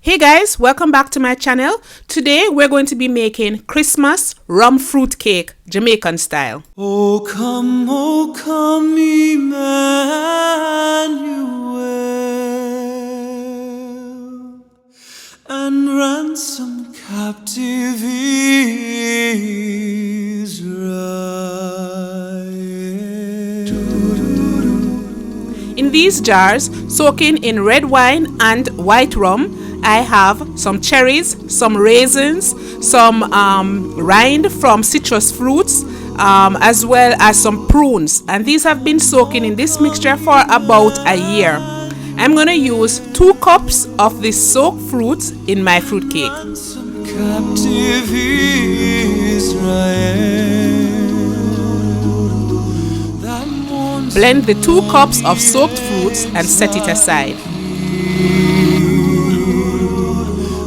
Hey guys, welcome back to my channel. Today we're going to be making Christmas rum fruit cake, Jamaican style. Oh come, Emmanuel, and ransom captive Israel. In these jars, soaking in red wine and white rum, I have some cherries, some raisins, some rind from citrus fruits, as well as some prunes. And these have been soaking in this mixture for about a year. I'm going to use 2 cups of this soaked fruits in my fruit cake. Blend the 2 cups of soaked fruits and set it aside.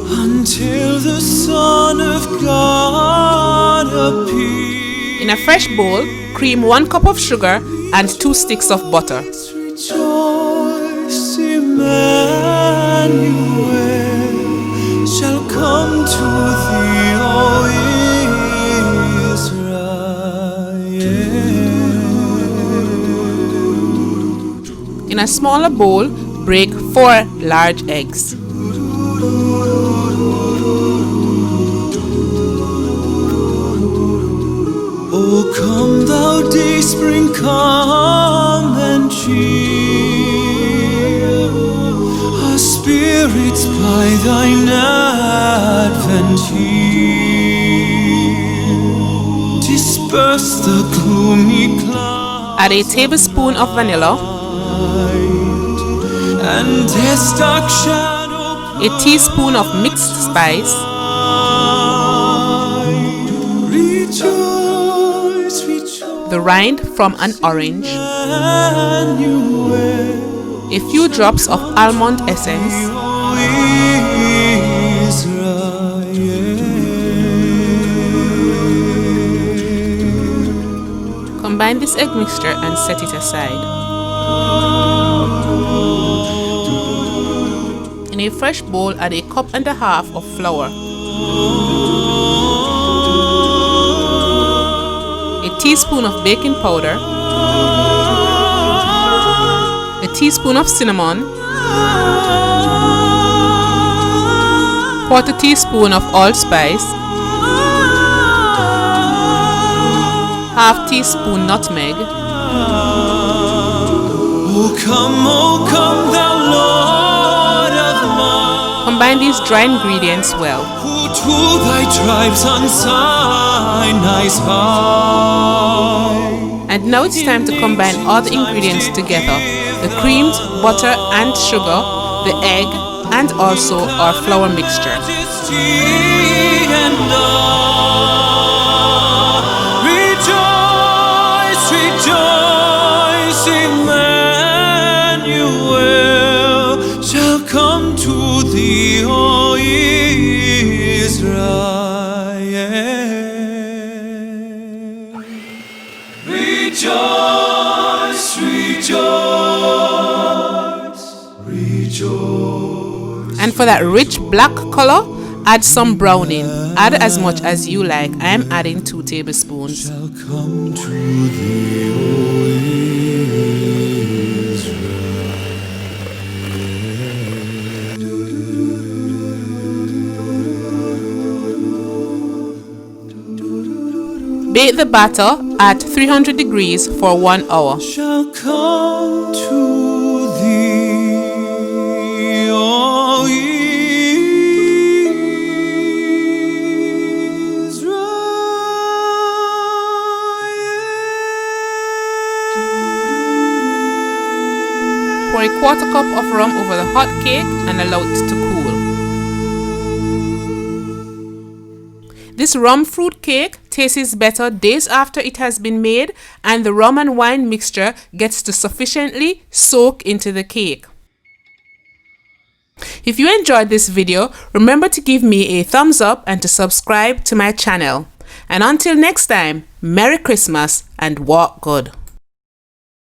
Until the Son of God appears. In a fresh bowl, cream 1 cup of sugar and 2 sticks of butter. Rejoice, Emmanuel shall come to thee, O Israel. In a smaller bowl, break 4 large eggs. Oh, come thou day spring, come and cheer our spirits by thine advent here. Disperse the gloomy cloud. Add a tablespoon of vanilla, and death's dark shadow, a teaspoon of mixed spice, the rind from an orange, a few drops of almond essence, combine this egg mixture and set it aside. In a fresh bowl, add a cup and a half of flour, a teaspoon of baking powder, a teaspoon of cinnamon, 1/4 teaspoon of allspice, 1/2 teaspoon nutmeg. Oh come thou Lord of mine. Combine these dry ingredients well. Who to thy tribes on Sinai's high. And now it's time to combine all the ingredients together: the creamed butter and sugar, the egg, and also our flour mixture. Rejoice, rejoice, Emmanuel shall come to thee, O Israel. Rejoice, rejoice, rejoice. And for that rich black color, add some browning. Add as much as you like. I am adding 2 tablespoons. Shall come to thee, O Israel. Bake the batter at 300 degrees for 1 hour. Shall come to thee, O Pour a 1/4 cup of rum over the hot cake and allow it to cool. This rum fruit cake tastes better days after it has been made, and the rum and wine mixture gets to sufficiently soak into the cake. If you enjoyed this video, remember to give me a thumbs up and to subscribe to my channel. And until next time, Merry Christmas and walk good.